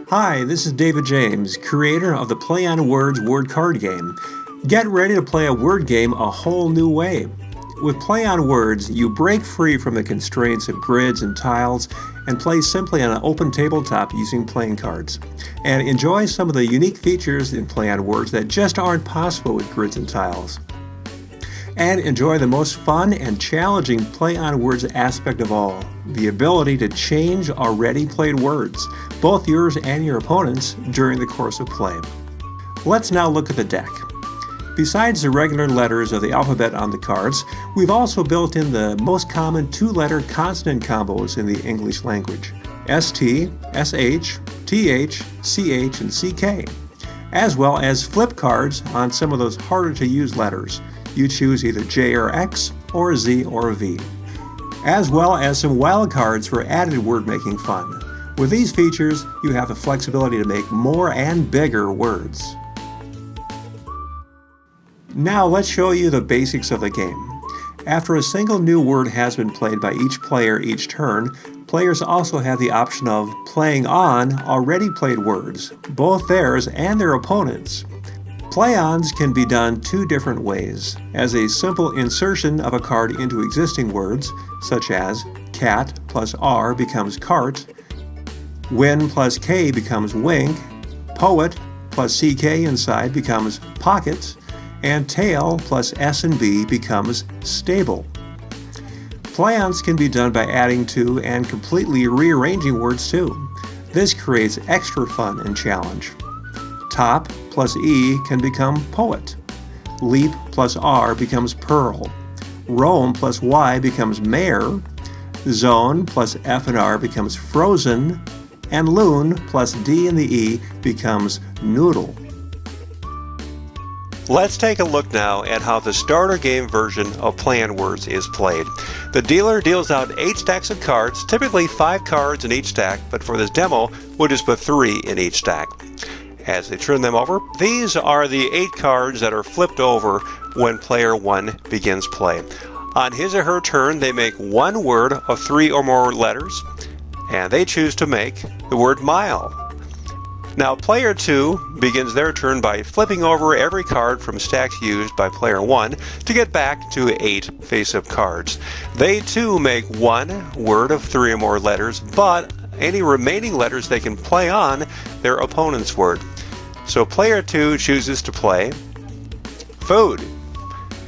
Hi, this is David James, creator of the Play on Words word card game. Get ready to play a word game a whole new way. With Play on Words, you break free from the constraints of grids and tiles and play simply on an open tabletop using playing cards. And enjoy some of the unique features in Play on Words that just aren't possible with grids and tiles. And enjoy the most fun and challenging Play on Words aspect of all, the ability to change already played words, both yours and your opponent's, during the course of play. Let's now look at the deck. Besides the regular letters of the alphabet on the cards, we've also built in the most common two-letter consonant combos in the English language: ST, SH, TH, CH, and CK, as well as flip cards on some of those harder to use letters. You choose either J or X, or Z or V, as well as some wild cards for added word-making fun. With these features, you have the flexibility to make more and bigger words. Now let's show you the basics of the game. After a single new word has been played by each player each turn, players also have the option of playing on already played words, both theirs and their opponents'. Play-ons can be done two different ways: as a simple insertion of a card into existing words, such as cat plus R becomes cart, win plus K becomes wink, poet plus CK inside becomes pocket, and tail plus S and B becomes stable. Play-ons can be done by adding to and completely rearranging words too. This creates extra fun and challenge. Top plus E can become poet. Leap plus R becomes pearl. Roam plus Y becomes mare. Zone plus F and R becomes frozen. And loon plus D and the E becomes noodle. Let's take a look now at how the starter game version of Play on Words is played. The dealer deals out 8 stacks of cards, typically 5 cards in each stack, but for this demo, we'll just put 3 in each stack. As they turn them over, these are the 8 cards that are flipped over when player 1 begins play. On his or her turn, they make one word of 3 or more letters, and they choose to make the word mile. Now player 2 begins their turn by flipping over every card from stacks used by player 1 to get back to 8 face-up cards. They too make one word of 3 or more letters, but any remaining letters they can play on their opponent's word. So player 2 chooses to play food,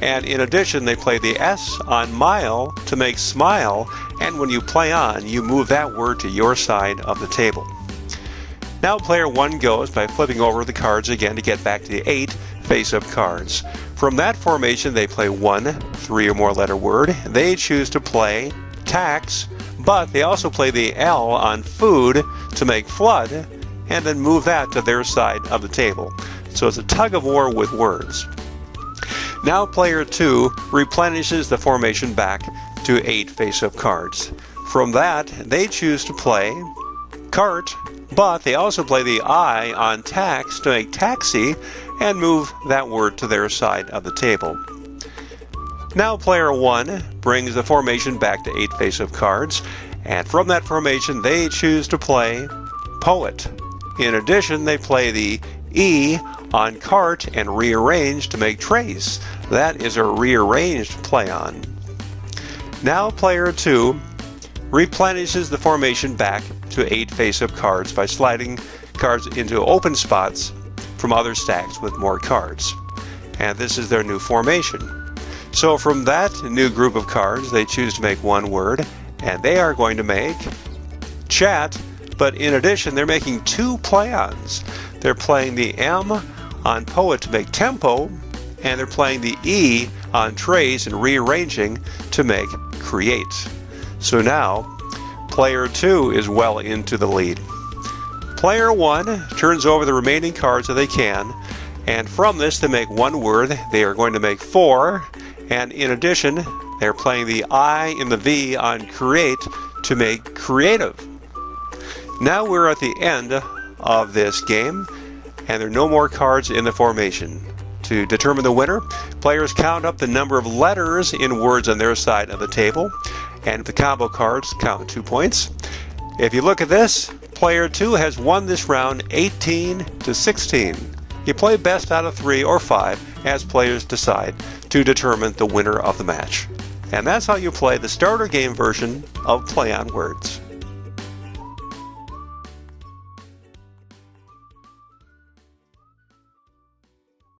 and in addition they play the S on mile to make smile, and when you play on, you move that word to your side of the table. Now player 1 goes by flipping over the cards again to get back to the 8 face-up cards. From that formation they play one 3 or more letter word. They choose to play tax, but they also play the L on food to make flood, and then move that to their side of the table. So it's a tug of war with words. Now player 2 replenishes the formation back to 8 face-up cards. From that, they choose to play cart, but they also play the I on tax to make taxi, and move that word to their side of the table. Now player 1 brings the formation back to 8 face-up cards, and from that formation they choose to play poet. In addition, they play the E on cart and rearrange to make trace. That is a rearranged play on. Now player 2 replenishes the formation back to 8 face-up cards by sliding cards into open spots from other stacks with more cards. And this is their new formation. So from that new group of cards, they choose to make one word, and they are going to make chat, but in addition, they're making 2 play-ons. They're playing the M on poet to make tempo, and they're playing the E on trace and rearranging to make create. So now, player 2 is well into the lead. Player 1 turns over the remaining cards that they can, and from this to make one word, they are going to make 4, and in addition, they're playing the I in the V on create to make creative. Now we're at the end of this game, and there are no more cards in the formation. To determine the winner, players count up the number of letters in words on their side of the table, and the combo cards count 2 points. If you look at this, Player 2 has won this round 18-16. You play best out of 3 or 5 as players decide to determine the winner of the match. And that's how you play the starter game version of Play on Words.